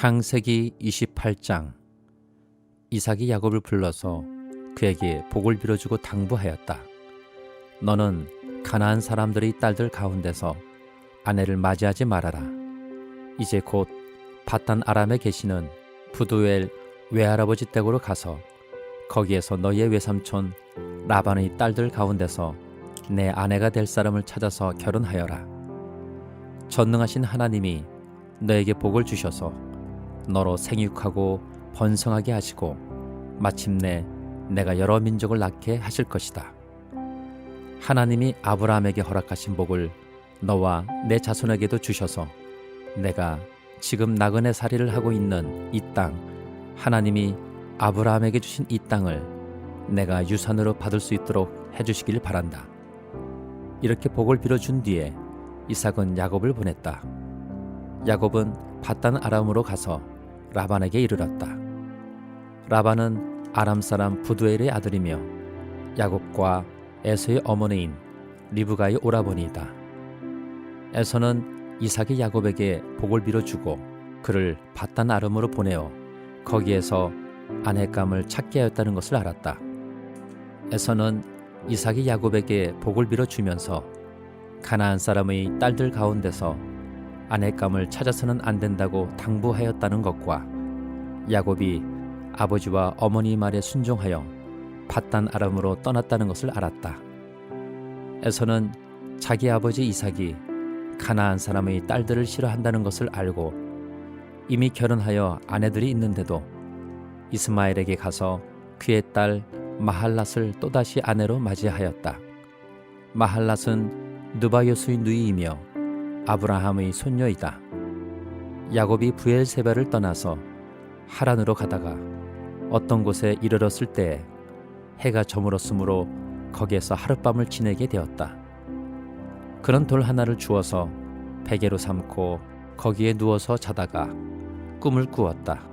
창세기 28장. 이삭이 야곱을 불러서 그에게 복을 빌어주고 당부하였다. 너는 가나안 사람들의 딸들 가운데서 아내를 맞이하지 말아라. 이제 곧 바단 아람에 계시는 부두엘 외할아버지 댁으로 가서 거기에서 너희의 외삼촌 라반의 딸들 가운데서 내 아내가 될 사람을 찾아서 결혼하여라. 전능하신 하나님이 너에게 복을 주셔서 너로 생육하고 번성하게 하시고 마침내 내가 여러 민족을 낳게 하실 것이다. 하나님이 아브라함에게 허락하신 복을 너와 내 자손에게도 주셔서 내가 지금 나그네 살이를 하고 있는 이 땅, 하나님이 아브라함에게 주신 이 땅을 내가 유산으로 받을 수 있도록 해주시길 바란다. 이렇게 복을 빌어준 뒤에 이삭은 야곱을 보냈다. 야곱은 바단 아람으로 가서 라반에게 이르렀다. 라반은 아람 사람 부두엘의 아들이며 야곱과 에서의 어머니인 리브가의 오라버니이다. 에서는 이삭이 야곱에게 복을 빌어주고 그를 바단 아람으로 보내어 거기에서 아내감을 찾게 하였다는 것을 알았다. 에서는 이삭이 야곱에게 복을 빌어주면서 가나안 사람의 딸들 가운데서 아내감을 찾아서는 안 된다고 당부하였다는 것과 야곱이 아버지와 어머니 말에 순종하여 바단 아람으로 떠났다는 것을 알았다. 에서는 자기 아버지 이삭이 가나안 사람의 딸들을 싫어한다는 것을 알고 이미 결혼하여 아내들이 있는데도 이스마엘에게 가서 그의 딸 마할랏을 또다시 아내로 맞이하였다. 마할랏은 느바요스의 누이이며 아브라함의 손녀이다. 야곱이 브엘세바를 떠나서 하란으로 가다가 어떤 곳에 이르렀을 때에 해가 저물었으므로 거기에서 하룻밤을 지내게 되었다. 그런 돌 하나를 주어서 베개로 삼고 거기에 누워서 자다가 꿈을 꾸었다.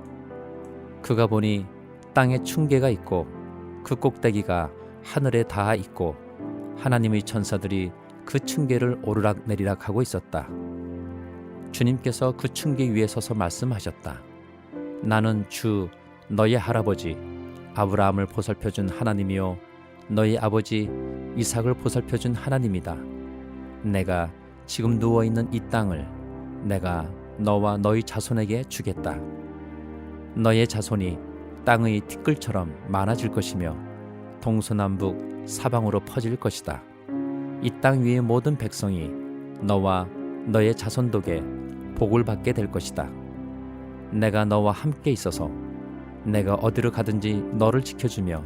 그가 보니 땅에 충계가 있고 그 꼭대기가 하늘에 닿아 있고 하나님의 천사들이 그 층계를 오르락 내리락 하고 있었다. 주님께서 그 층계 위에 서서 말씀하셨다. 나는 주 너의 할아버지 아브라함을 보살펴준 하나님이요 너의 아버지 이삭을 보살펴준 하나님이다. 내가 지금 누워있는 이 땅을 내가 너와 너의 자손에게 주겠다. 너의 자손이 땅의 티끌처럼 많아질 것이며 동서남북 사방으로 퍼질 것이다. 이 땅 위의 모든 백성이 너와 너의 자손독에 복을 받게 될 것이다. 내가 너와 함께 있어서 내가 어디로 가든지 너를 지켜주며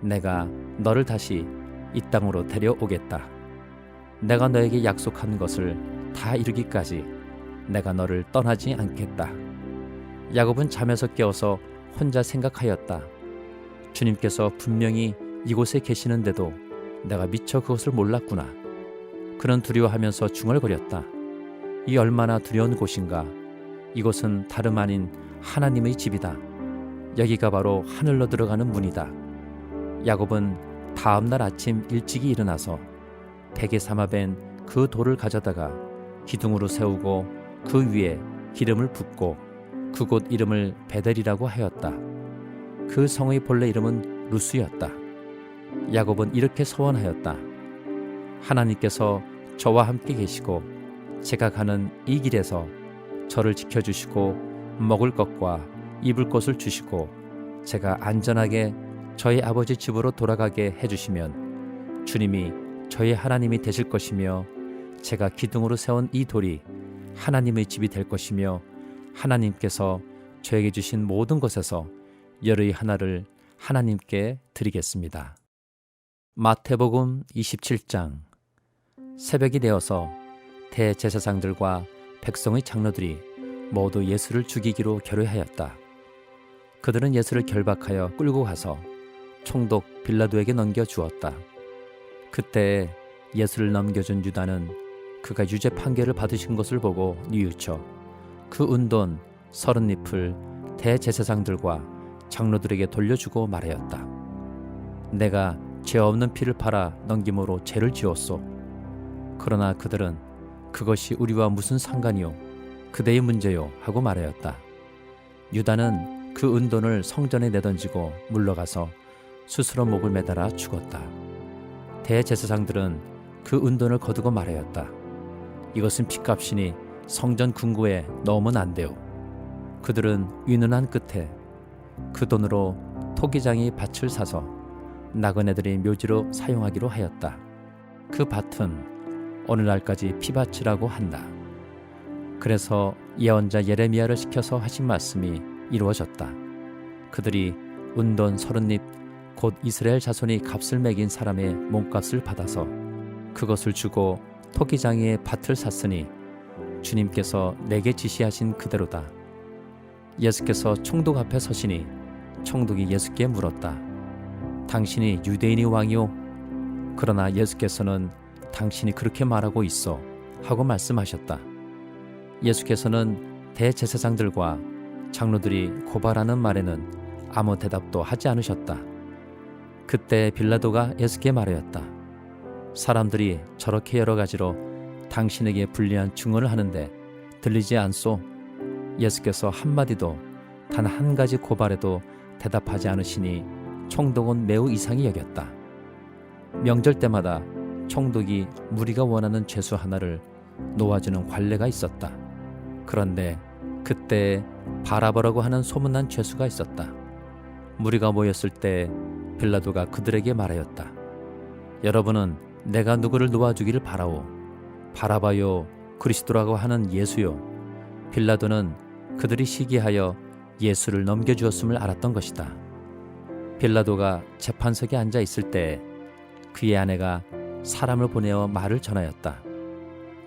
내가 너를 다시 이 땅으로 데려오겠다. 내가 너에게 약속한 것을 다 이루기까지 내가 너를 떠나지 않겠다. 야곱은 잠에서 깨어서 혼자 생각하였다. 주님께서 분명히 이곳에 계시는데도 내가 미처 그것을 몰랐구나. 그는 두려워하면서 중얼거렸다. 이 얼마나 두려운 곳인가. 이곳은 다름 아닌 하나님의 집이다. 여기가 바로 하늘로 들어가는 문이다. 야곱은 다음 날 아침 일찍이 일어나서 베개 삼아 벤 그 돌을 가져다가 기둥으로 세우고 그 위에 기름을 붓고 그곳 이름을 베델이라고 하였다. 그 성의 본래 이름은 루스였다. 야곱은 이렇게 소원하였다. 하나님께서 저와 함께 계시고 제가 가는 이 길에서 저를 지켜주시고 먹을 것과 입을 것을 주시고 제가 안전하게 저희 아버지 집으로 돌아가게 해주시면 주님이 저의 하나님이 되실 것이며 제가 기둥으로 세운 이 돌이 하나님의 집이 될 것이며 하나님께서 저에게 주신 모든 것에서 열의 하나를 하나님께 드리겠습니다. 마태복음 27장. 새벽이 되어서 대제사장들과 백성의 장로들이 모두 예수를 죽이기로 결의하였다. 그들은 예수를 결박하여 끌고 가서 총독 빌라도에게 넘겨주었다. 그때 예수를 넘겨준 유다는 그가 유죄 판결을 받으신 것을 보고 뉘우쳐 그 은돈 30잎을 대제사장들과 장로들에게 돌려주고 말하였다. 내가 죄 없는 피를 팔아 넘김으로 죄를 지었소. 그러나 그들은 그것이 우리와 무슨 상관이요? 그대의 문제요 하고 말하였다. 유다는 그 은돈을 성전에 내던지고 물러가서 스스로 목을 매달아 죽었다. 대제사장들은 그 은돈을 거두고 말하였다. 이것은 핏값이니 성전 궁고에 넣으면 안 돼요. 그들은 위문한 끝에 그 돈으로 토기장이 밭을 사서 나그네들이 묘지로 사용하기로 하였다. 그 밭은 오늘날까지 피밭이라고 한다. 그래서 예언자 예레미야를 시켜서 하신 말씀이 이루어졌다. 그들이 은돈 30립 곧 이스라엘 자손이 값을 매긴 사람의 몸값을 받아서 그것을 주고 토기장의 밭을 샀으니 주님께서 내게 지시하신 그대로다. 예수께서 총독 앞에 서시니 총독이 예수께 물었다. 당신이 유대인의 왕이오? 그러나 예수께서는 당신이 그렇게 말하고 있어 하고 말씀하셨다. 예수께서는 대제사장들과 장로들이 고발하는 말에는 아무 대답도 하지 않으셨다. 그때 빌라도가 예수께 말하였다. 사람들이 저렇게 여러 가지로 당신에게 불리한 증언을 하는데 들리지 않소? 예수께서 한마디도 단 한 가지 고발에도 대답하지 않으시니 총독은 매우 이상히 여겼다. 명절 때마다 총독이 무리가 원하는 죄수 하나를 놓아주는 관례가 있었다. 그런데 그때 바라바라고 하는 소문난 죄수가 있었다. 무리가 모였을 때 빌라도가 그들에게 말하였다. 여러분은 내가 누구를 놓아주기를 바라오? 바라바요, 그리스도라고 하는 예수요. 빌라도는 그들이 시기하여 예수를 넘겨주었음을 알았던 것이다. 빌라도가 재판석에 앉아 있을 때 그의 아내가 사람을 보내어 말을 전하였다.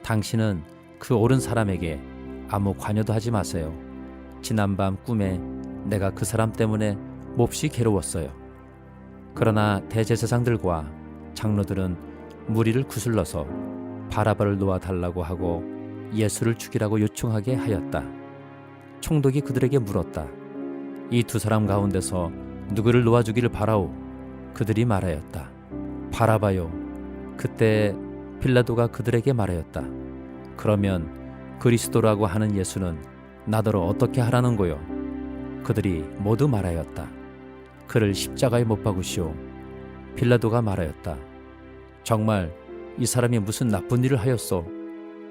당신은 그 옳은 사람에게 아무 관여도 하지 마세요. 지난밤 꿈에 내가 그 사람 때문에 몹시 괴로웠어요. 그러나 대제사장들과 장로들은 무리를 구슬러서 바라바를 놓아달라고 하고 예수를 죽이라고 요청하게 하였다. 총독이 그들에게 물었다. 이 두 사람 가운데서 누구를 놓아주기를 바라오? 그들이 말하였다. 바라바요. 그때 빌라도가 그들에게 말하였다. 그러면 그리스도라고 하는 예수는 나더러 어떻게 하라는 거요? 그들이 모두 말하였다. 그를 십자가에 못 박으시오. 빌라도가 말하였다. 정말 이 사람이 무슨 나쁜 일을 하였소?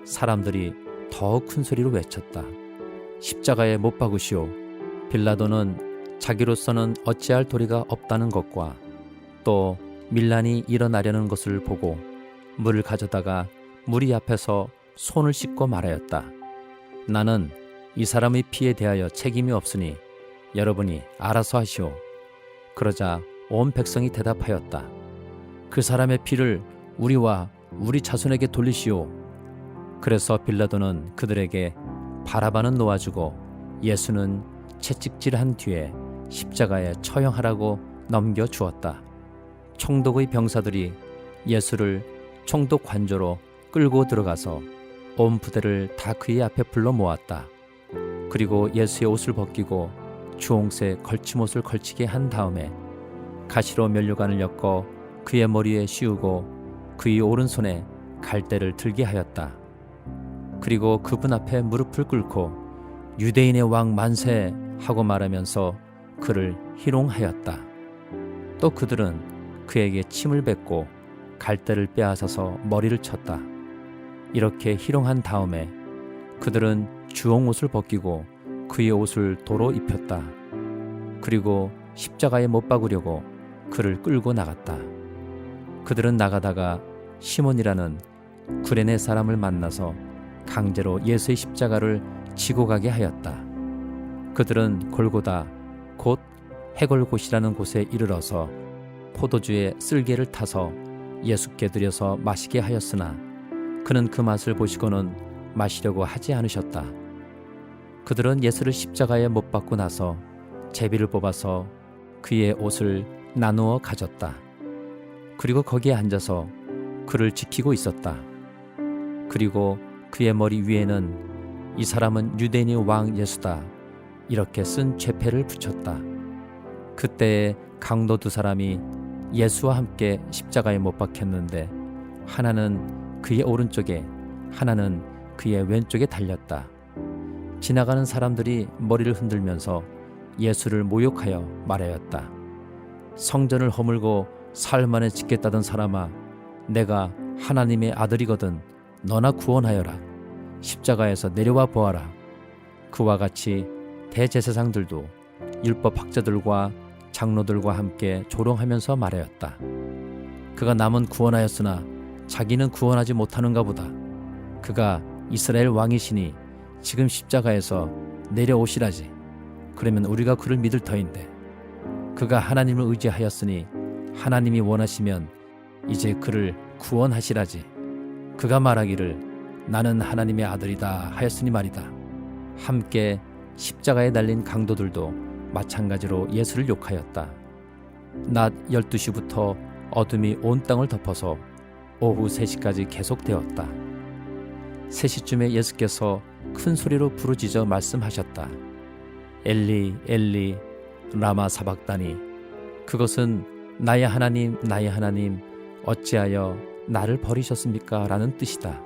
사람들이 더 큰 소리로 외쳤다. 십자가에 못 박으시오. 빌라도는 자기로서는 어찌할 도리가 없다는 것과 또 밀란이 일어나려는 것을 보고 물을 가져다가 무리 앞에서 손을 씻고 말하였다. 나는 이 사람의 피에 대하여 책임이 없으니 여러분이 알아서 하시오. 그러자 온 백성이 대답하였다. 그 사람의 피를 우리와 우리 자손에게 돌리시오. 그래서 빌라도는 그들에게 바라바는 놓아주고 예수는 채찍질한 뒤에 십자가에 처형하라고 넘겨주었다. 총독의 병사들이 예수를 총독 관저로 끌고 들어가서 온 부대를 다 그의 앞에 불러 모았다. 그리고 예수의 옷을 벗기고 주홍색 걸침옷을 걸치게 한 다음에 가시로 면류관을 엮어 그의 머리에 씌우고 그의 오른손에 갈대를 들게 하였다. 그리고 그분 앞에 무릎을 꿇고 유대인의 왕 만세 하고 말하면서 그를 희롱하였다. 또 그들은 그에게 침을 뱉고 갈대를 빼앗아서 머리를 쳤다. 이렇게 희롱한 다음에 그들은 주홍옷을 벗기고 그의 옷을 도로 입혔다. 그리고 십자가에 못 박으려고 그를 끌고 나갔다. 그들은 나가다가 시몬이라는 구레네 사람을 만나서 강제로 예수의 십자가를 지고 가게 하였다. 그들은 골고다 곧 해골곳이라는 곳에 이르러서 포도주에 쓸개를 타서 예수께 드려서 마시게 하였으나 그는 그 맛을 보시고는 마시려고 하지 않으셨다. 그들은 예수를 십자가에 못 박고 나서 제비를 뽑아서 그의 옷을 나누어 가졌다. 그리고 거기에 앉아서 그를 지키고 있었다. 그리고 그의 머리 위에는 이 사람은 유대인의 왕 예수다 이렇게 쓴 죄패를 붙였다. 그때에 강도 두 사람이 예수와 함께 십자가에 못 박혔는데 하나는 그의 오른쪽에 하나는 그의 왼쪽에 달렸다. 지나가는 사람들이 머리를 흔들면서 예수를 모욕하여 말하였다. 성전을 허물고 사흘 만에 짓겠다던 사람아, 내가 하나님의 아들이거든 너나 구원하여라. 십자가에서 내려와 보아라. 그와 같이 대제사장들도 율법 학자들과 장로들과 함께 조롱하면서 말하였다. 그가 남은 구원하였으나 자기는 구원하지 못하는가 보다. 그가 이스라엘 왕이시니 지금 십자가에서 내려오시라지. 그러면 우리가 그를 믿을 터인데, 그가 하나님을 의지하였으니 하나님이 원하시면 이제 그를 구원하시라지. 그가 말하기를 나는 하나님의 아들이다 하였으니 말이다. 함께 십자가에 달린 강도들도 마찬가지로 예수를 욕하였다. 낮 12시부터 어둠이 온 땅을 덮어서 오후 3시까지 계속되었다. 3시쯤에 예수께서 큰 소리로 부르짖어 말씀하셨다. 엘리 엘리 라마 사박다니. 그것은 나의 하나님 나의 하나님 어찌하여 나를 버리셨습니까? 라는 뜻이다.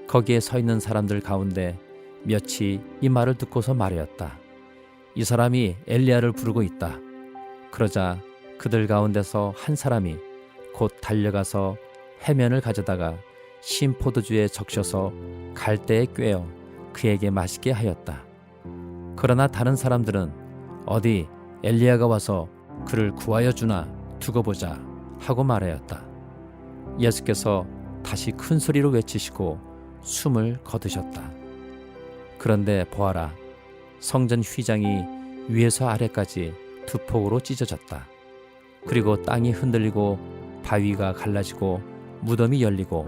거기에 서 있는 사람들 가운데 몇이 이 말을 듣고서 말하였다. 이 사람이 엘리야를 부르고 있다. 그러자 그들 가운데서 한 사람이 곧 달려가서 해면을 가져다가 신 포도주에 적셔서 갈대에 꿰어 그에게 마시게 하였다. 그러나 다른 사람들은 어디 엘리야가 와서 그를 구하여 주나 두고 보자 하고 말하였다. 예수께서 다시 큰 소리로 외치시고 숨을 거두셨다. 그런데 보아라, 성전 휘장이 위에서 아래까지 두 폭으로 찢어졌다. 그리고 땅이 흔들리고 바위가 갈라지고 무덤이 열리고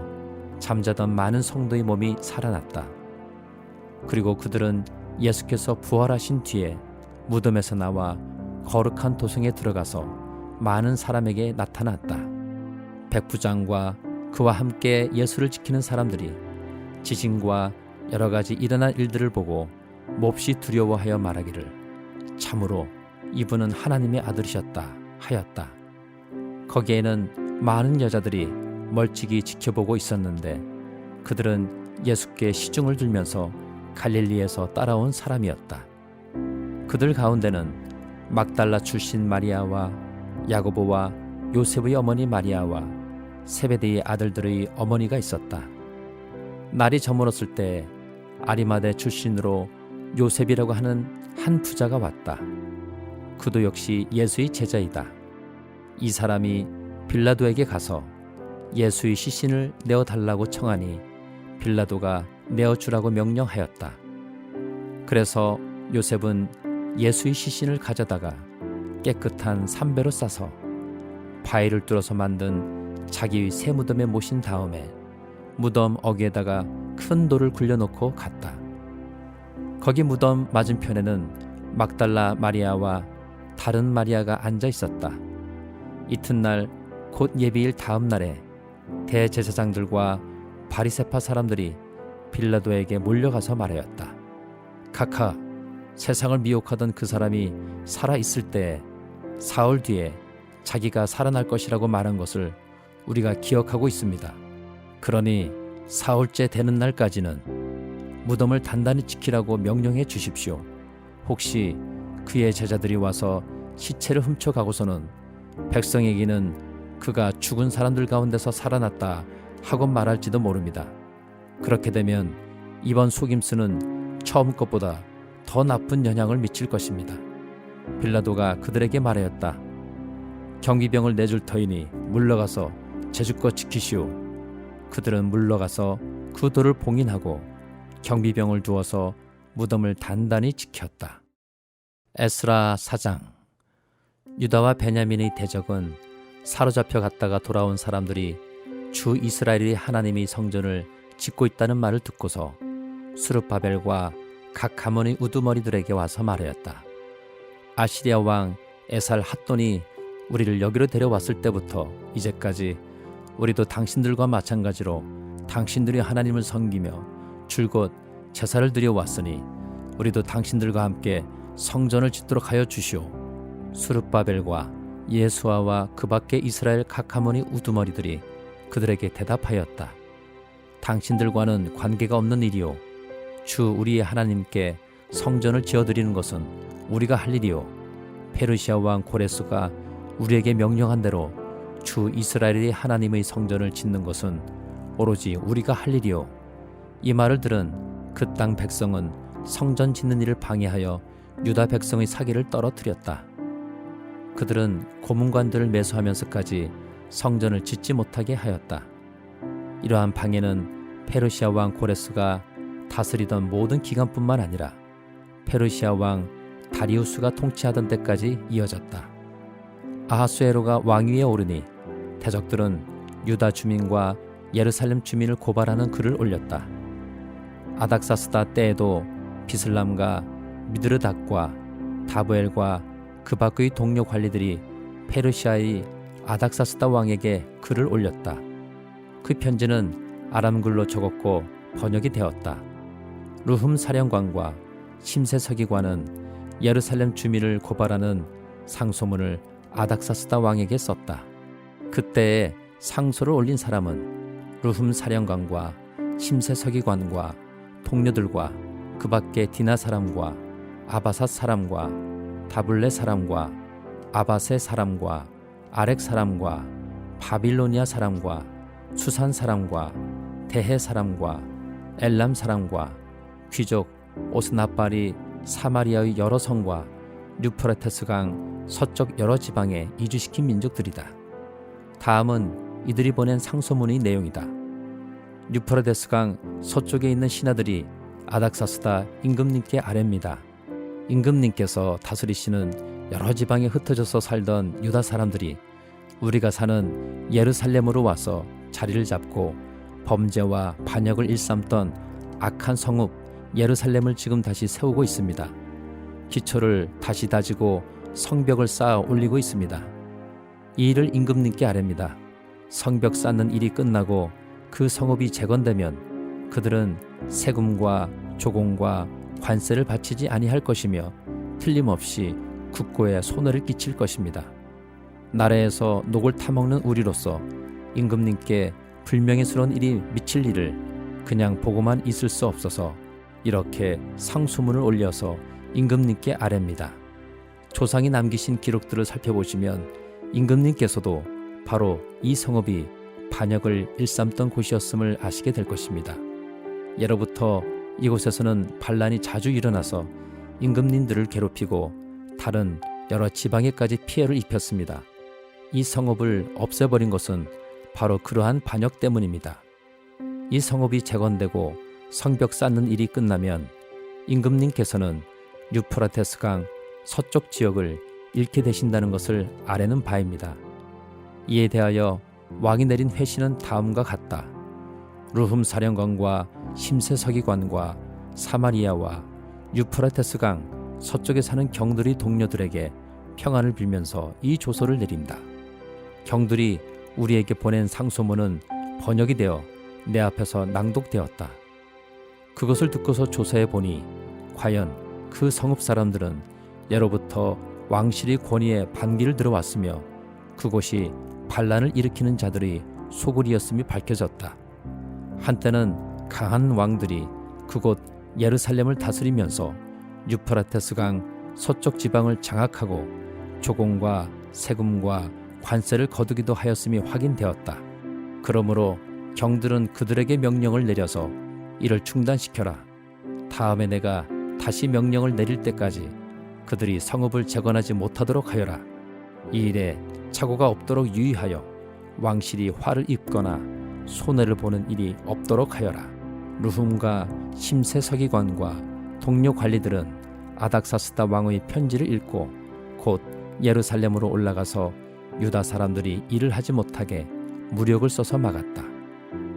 잠자던 많은 성도의 몸이 살아났다. 그리고 그들은 예수께서 부활하신 뒤에 무덤에서 나와 거룩한 도성에 들어가서 많은 사람에게 나타났다. 백부장과 그와 함께 예수를 지키는 사람들이 지진과 여러 가지 일어난 일들을 보고 몹시 두려워하여 말하기를 참으로 이분은 하나님의 아들이셨다 하였다. 거기에는 많은 여자들이 멀찍이 지켜보고 있었는데 그들은 예수께 시중을 들면서 갈릴리에서 따라온 사람이었다. 그들 가운데는 막달라 출신 마리아와 야고보와 요셉의 어머니 마리아와 세베대의 아들들의 어머니가 있었다. 날이 저물었을 때 아리마대 출신으로 요셉이라고 하는 한 부자가 왔다. 그도 역시 예수의 제자이다. 이 사람이 빌라도에게 가서 예수의 시신을 내어달라고 청하니 빌라도가 내어주라고 명령하였다. 그래서 요셉은 예수의 시신을 가져다가 깨끗한 삼배로 싸서 바위를 뚫어서 만든 자기의 새 무덤에 모신 다음에 무덤 어귀에다가 큰 돌을 굴려놓고 갔다. 거기 무덤 맞은편에는 막달라 마리아와 다른 마리아가 앉아 있었다. 이튿날 곧 예비일 다음 날에 대제사장들과 바리새파 사람들이 빌라도에게 몰려가서 말하였다. 카카, 세상을 미혹하던 그 사람이 살아있을 때에 사흘 뒤에 자기가 살아날 것이라고 말한 것을 우리가 기억하고 있습니다. 그러니 사흘째 되는 날까지는 무덤을 단단히 지키라고 명령해 주십시오. 혹시 그의 제자들이 와서 시체를 훔쳐가고서는 백성에게는 그가 죽은 사람들 가운데서 살아났다 하고 말할지도 모릅니다. 그렇게 되면 이번 속임수는 처음 것보다 더 나쁜 영향을 미칠 것입니다. 빌라도가 그들에게 말하였다. 경비병을 내줄 터이니 물러가서 제주껏 지키시오. 그들은 물러가서 그 돌을 봉인하고 경비병을 두어서 무덤을 단단히 지켰다. 에스라 4장. 유다와 베냐민의 대적은 사로잡혀 갔다가 돌아온 사람들이 주 이스라엘의 하나님이 성전을 짓고 있다는 말을 듣고서 스룹바벨과 각 가문의 우두머리들에게 와서 말하였다. 아시리아 왕 에살 핫돈이 우리를 여기로 데려왔을 때부터 이제까지 우리도 당신들과 마찬가지로 당신들이 하나님을 섬기며 줄곧 제사를 드려왔으니 우리도 당신들과 함께 성전을 짓도록 하여 주시오. 스룹바벨과 예수아와 그 밖에 이스라엘 각 가문의 우두머리들이 그들에게 대답하였다. 당신들과는 관계가 없는 일이오. 주 우리의 하나님께 성전을 지어드리는 것은 우리가 할 일이요 페르시아 왕 고레스가 우리에게 명령한 대로 주 이스라엘의 하나님의 성전을 짓는 것은 오로지 우리가 할 일이요. 이 말을 들은 그 땅 백성은 성전 짓는 일을 방해하여 유다 백성의 사기를 떨어뜨렸다. 그들은 고문관들을 매수하면서까지 성전을 짓지 못하게 하였다. 이러한 방해는 페르시아 왕 고레스가 다스리던 모든 기간뿐만 아니라 페르시아 왕 다리우스가 통치하던 때까지 이어졌다. 아하수에로가 왕위에 오르니 대적들은 유다 주민과 예루살렘 주민을 고발하는 글을 올렸다. 아닥사스다 때에도 비슬람과 미드르닷과 다브엘과 그 밖의 동료 관리들이 페르시아의 아닥사스다 왕에게 글을 올렸다. 그 편지는 아람글로 적었고 번역이 되었다. 르흠 사령관과 심세 서기관은 예루살렘 주민을 고발하는 상소문을 아닥사스다 왕에게 썼다. 그때에 상소를 올린 사람은 르흠 사령관과 심세 서기관과 동료들과 그 밖에 디나 사람과 아바삿 사람과 다블레 사람과 아바세 사람과 아렉 사람과 바빌로니아 사람과 수산 사람과 대해 사람과 엘람 사람과 귀족 오스나발이 사마리아의 여러 성과 유프라테스 강 서쪽 여러 지방에 이주시킨 민족들이다. 다음은 이들이 보낸 상소문의 내용이다. 유프라테스 강 서쪽에 있는 신하들이 아닥사스다 임금님께 아뢰입니다. 임금님께서 다스리시는 여러 지방에 흩어져서 살던 유다 사람들이 우리가 사는 예루살렘으로 와서 자리를 잡고 범죄와 반역을 일삼던 악한 성읍 예루살렘을 지금 다시 세우고 있습니다. 기초를 다시 다지고 성벽을 쌓아 올리고 있습니다. 이 일을 임금님께 아뢰입니다. 성벽 쌓는 일이 끝나고 그 성읍이 재건되면 그들은 세금과 조공과 관세를 바치지 아니할 것이며 틀림없이 국고에 손해를 끼칠 것입니다. 나라에서 녹을 타먹는 우리로서 임금님께 불명예스러운 일이 미칠 일을 그냥 보고만 있을 수 없어서 이렇게 상소문을 올려서 임금님께 아뢰입니다. 조상이 남기신 기록들을 살펴보시면 임금님께서도 바로 이 성읍이 반역을 일삼던 곳이었음을 아시게 될 것입니다. 예로부터 이곳에서는 반란이 자주 일어나서 임금님들을 괴롭히고 다른 여러 지방에까지 피해를 입혔습니다. 이 성읍을 없애버린 것은 바로 그러한 반역 때문입니다. 이 성읍이 재건되고 성벽 쌓는 일이 끝나면 임금님께서는 유프라테스 강 서쪽 지역을 잃게 되신다는 것을 아뢰는 바입니다. 이에 대하여 왕이 내린 회신은 다음과 같다. 르흠 사령관과 심세 서기관과 사마리아와 유프라테스 강 서쪽에 사는 경들의 동료들에게 평안을 빌면서 이 조서를 내린다. 경들이 우리에게 보낸 상소문은 번역이 되어 내 앞에서 낭독되었다. 그것을 듣고서 조사해 보니 과연 그 성읍 사람들은 예로부터 왕실의 권위에 반기를 들어왔으며 그곳이 반란을 일으키는 자들의 소굴이었음이 밝혀졌다. 한때는 강한 왕들이 그곳 예루살렘을 다스리면서 유프라테스 강 서쪽 지방을 장악하고 조공과 세금과 관세를 거두기도 하였음이 확인되었다. 그러므로 경들은 그들에게 명령을 내려서 이를 중단시켜라. 다음에 내가 다시 명령을 내릴 때까지 그들이 성읍을 재건하지 못하도록 하여라. 이 일에 착오가 없도록 유의하여 왕실이 화를 입거나 손해를 보는 일이 없도록 하여라. 르훔과 심세 서기관과 동료 관리들은 아닥사스다 왕의 편지를 읽고 곧 예루살렘으로 올라가서 유다 사람들이 일을 하지 못하게 무력을 써서 막았다.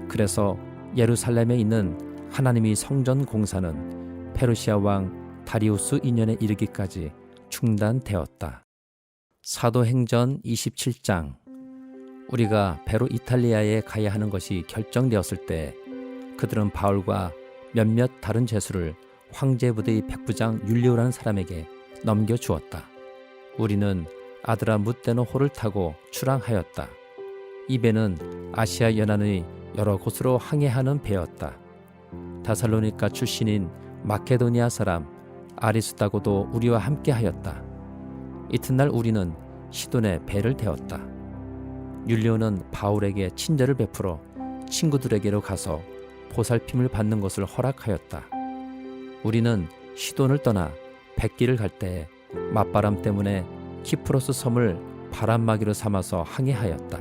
그래서 예루살렘에 있는 하나님의 성전 공사는 페르시아 왕 다리우스 2년에 이르기까지 중단되었다. 사도행전 27장. 우리가 배로 이탈리아에 가야 하는 것이 결정되었을 때 그들은 바울과 몇몇 다른 죄수를 황제 부대의 백부장 율리오라는 사람에게 넘겨주었다. 우리는 아드라 무테노 호를 타고 출항하였다. 이 배는 아시아 연안의 여러 곳으로 항해하는 배였다. 다살로니가 출신인 마케도니아 사람 아리수다고도 우리와 함께 하였다. 이튿날 우리는 시돈에 배를 태웠다. 율리오는 바울에게 친절을 베풀어 친구들에게로 가서 보살핌을 받는 것을 허락하였다. 우리는 시돈을 떠나 백길을 갈 때에 맞바람 때문에 키프로스 섬을 바람막이로 삼아서 항해하였다.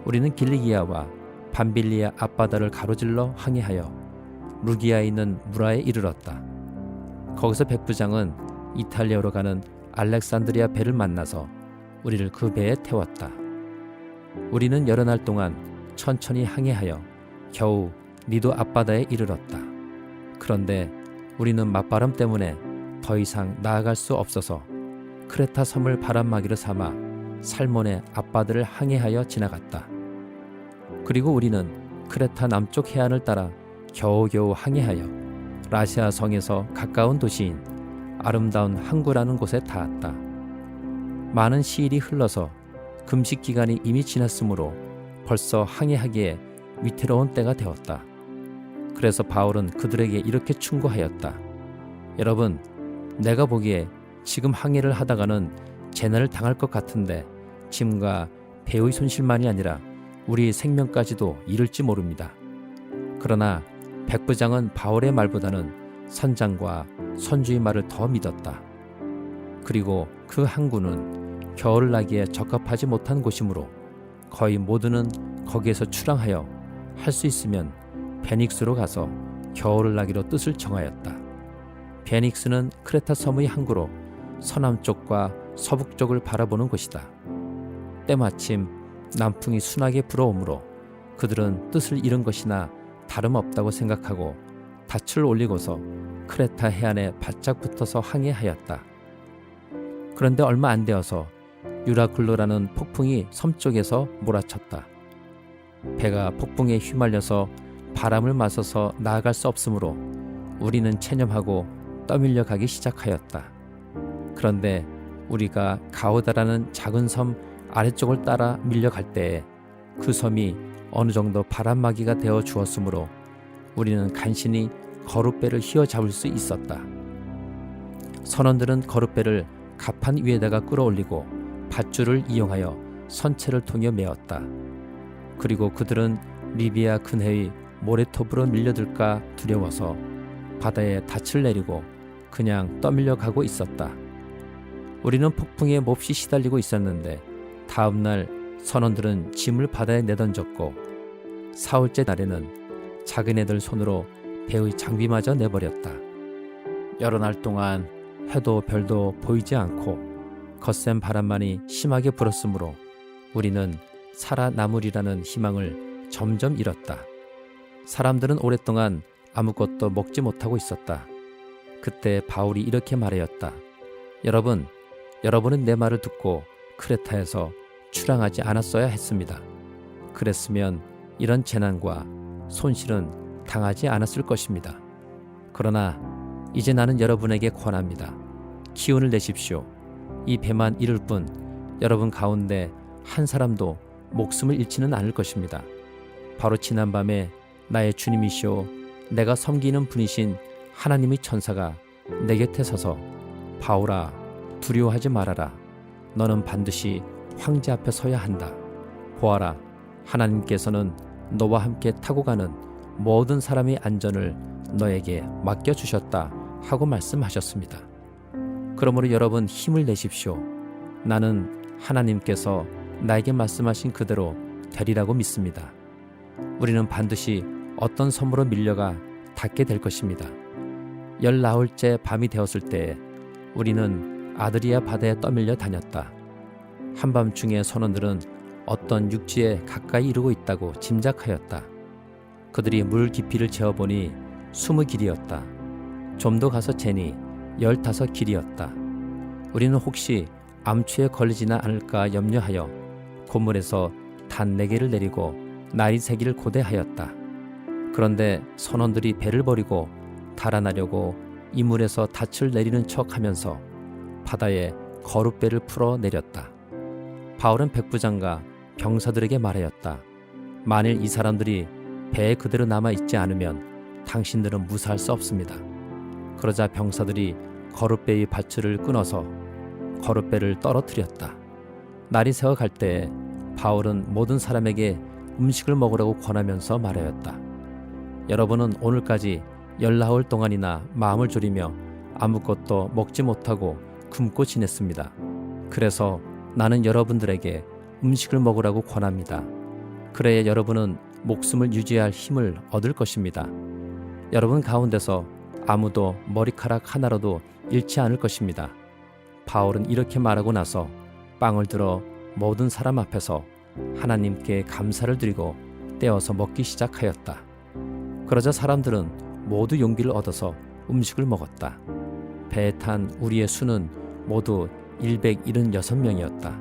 우리는 길리기아와 밤빌리아 앞바다를 가로질러 항해하여 루기아에 있는 무라에 이르렀다. 거기서 백부장은 이탈리아로 가는 알렉산드리아 배를 만나서 우리를 그 배에 태웠다. 우리는 여러 날 동안 천천히 항해하여 겨우 니도 앞바다에 이르렀다. 그런데 우리는 맞바람 때문에 더 이상 나아갈 수 없어서 크레타 섬을 바람막이로 삼아 살몬의 앞바다를 항해하여 지나갔다. 그리고 우리는 크레타 남쪽 해안을 따라 겨우겨우 항해하여 라시아 성에서 가까운 도시인 아름다운 항구라는 곳에 닿았다. 많은 시일이 흘러서 금식 기간이 이미 지났으므로 벌써 항해하기에 위태로운 때가 되었다. 그래서 바울은 그들에게 이렇게 충고하였다. 여러분, 내가 보기에 지금 항해를 하다가는 재난을 당할 것 같은데 짐과 배의 손실만이 아니라 우리 생명까지도 잃을지 모릅니다. 그러나 백부장은 바울의 말보다는 선장과 선주의 말을 더 믿었다. 그리고 그 항구는 겨울을 나기에 적합하지 못한 곳이므로 거의 모두는 거기에서 출항하여 할 수 있으면 베닉스로 가서 겨울을 나기로 뜻을 정하였다. 베닉스는 크레타 섬의 항구로 서남쪽과 서북쪽을 바라보는 곳이다. 때마침 남풍이 순하게 불어오므로 그들은 뜻을 잃은 것이나 다름없다고 생각하고 닻을 올리고서 크레타 해안에 바짝 붙어서 항해하였다. 그런데 얼마 안 되어서 유라클로라는 폭풍이 섬 쪽에서 몰아쳤다. 배가 폭풍에 휘말려서 바람을 맞아서 나아갈 수 없으므로 우리는 체념하고 떠밀려 가기 시작하였다. 그런데 우리가 가우다라는 작은 섬 아래쪽을 따라 밀려갈 때에 그 섬이 어느 정도 바람막이가 되어 주었으므로 우리는 간신히 거룻배를 휘어잡을 수 있었다. 선원들은 거룻배를 갑판 위에다가 끌어올리고 밧줄을 이용하여 선체를 통해 메었다. 그리고 그들은 리비아 근해의 모래톱으로 밀려들까 두려워서 바다에 닻을 내리고 그냥 떠밀려 가고 있었다. 우리는 폭풍에 몹시 시달리고 있었는데 다음 날 선원들은 짐을 바다에 내던졌고 사흘째 날에는 자기네들 손으로 배의 장비마저 내버렸다. 여러 날 동안 해도 별도 보이지 않고 거센 바람만이 심하게 불었으므로 우리는 살아남으리라는 희망을 점점 잃었다. 사람들은 오랫동안 아무것도 먹지 못하고 있었다. 그때 바울이 이렇게 말하였다. 여러분은 내 말을 듣고 크레타에서 출항하지 않았어야 했습니다. 그랬으면 이런 재난과 손실은 당하지 않았을 것입니다. 그러나 이제 나는 여러분에게 권합니다. 기운을 내십시오. 이 배만 이를 뿐 여러분 가운데 한 사람도 목숨을 잃지는 않을 것입니다. 바로 지난밤에 나의 주님이시오 내가 섬기는 분이신 하나님의 천사가 내 곁에 서서 바울아 두려워하지 말아라. 너는 반드시 황제 앞에 서야 한다. 보아라, 하나님께서는 너와 함께 타고 가는 모든 사람의 안전을 너에게 맡겨주셨다 하고 말씀하셨습니다. 그러므로 여러분 힘을 내십시오. 나는 하나님께서 나에게 말씀하신 그대로 되리라고 믿습니다. 우리는 반드시 어떤 섬으로 밀려가 닿게 될 것입니다. 19일째 밤이 되었을 때에 우리는 아드리아 바다에 떠밀려 다녔다. 한밤중에 선원들은 어떤 육지에 가까이 이르고 있다고 짐작하였다. 그들이 물 깊이를 재어보니 20길이었다. 좀 더 가서 재니 15길이었다. 우리는 혹시 암초에 걸리지나 않을까 염려하여 고물에서 단 4개를 내리고 날이 새기를 고대하였다. 그런데 선원들이 배를 버리고 달아나려고 이물에서 닻을 내리는 척하면서 바다에 거룻배를 풀어 내렸다. 바울은 백부장과 병사들에게 말하였다. 만일 이 사람들이 배에 그대로 남아 있지 않으면 당신들은 무사할 수 없습니다. 그러자 병사들이 거룻배의 밧줄을 끊어서 거룻배를 떨어뜨렸다. 날이 새어 갈 때에 바울은 모든 사람에게 음식을 먹으라고 권하면서 말하였다. 여러분은 오늘까지 열나흘 동안이나 마음을 졸이며 아무것도 먹지 못하고 굶고 지냈습니다. 그래서 나는 여러분들에게 음식을 먹으라고 권합니다. 그래야 여러분은 목숨을 유지할 힘을 얻을 것입니다. 여러분 가운데서 아무도 머리카락 하나라도 잃지 않을 것입니다. 바울은 이렇게 말하고 나서 빵을 들어 모든 사람 앞에서 하나님께 감사를 드리고 떼어서 먹기 시작하였다. 그러자 사람들은 모두 용기를 얻어서 음식을 먹었다. 배에 탄 우리의 수는 모두 176명이었다.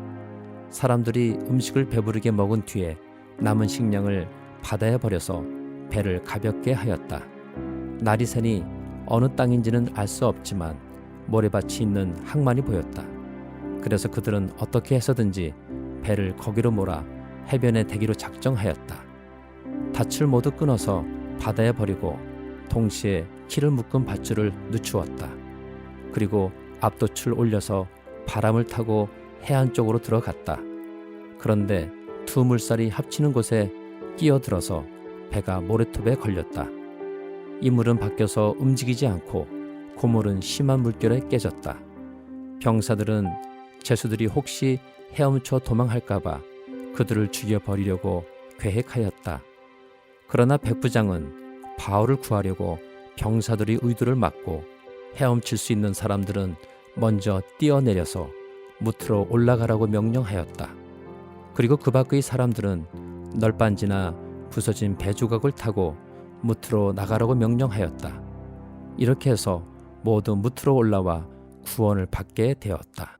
사람들이 음식을 배부르게 먹은 뒤에 남은 식량을 바다에 버려서 배를 가볍게 하였다. 날이 새니 어느 땅인지는 알 수 없지만 모래밭이 있는 항만이 보였다. 그래서 그들은 어떻게 해서든지 배를 거기로 몰아 해변에 대기로 작정하였다. 닻을 모두 끊어서 바다에 버리고 동시에 키를 묶은 밧줄을 늦추었다. 그리고 앞돛을 올려서 바람을 타고 해안 쪽으로 들어갔다. 그런데 두 물살이 합치는 곳에 끼어들어서 배가 모래톱에 걸렸다. 이 물은 바뀌어서 움직이지 않고 고물은 심한 물결에 깨졌다. 병사들은 제수들이 혹시 헤엄쳐 도망할까봐 그들을 죽여버리려고 계획하였다. 그러나 백부장은 바울을 구하려고 병사들이 의도를 막고 헤엄칠 수 있는 사람들은 먼저 뛰어내려서 무트로 올라가라고 명령하였다. 그리고 그 밖의 사람들은 널빤지나 부서진 배 조각을 타고 무트로 나가라고 명령하였다. 이렇게 해서 모두 무트로 올라와 구원을 받게 되었다.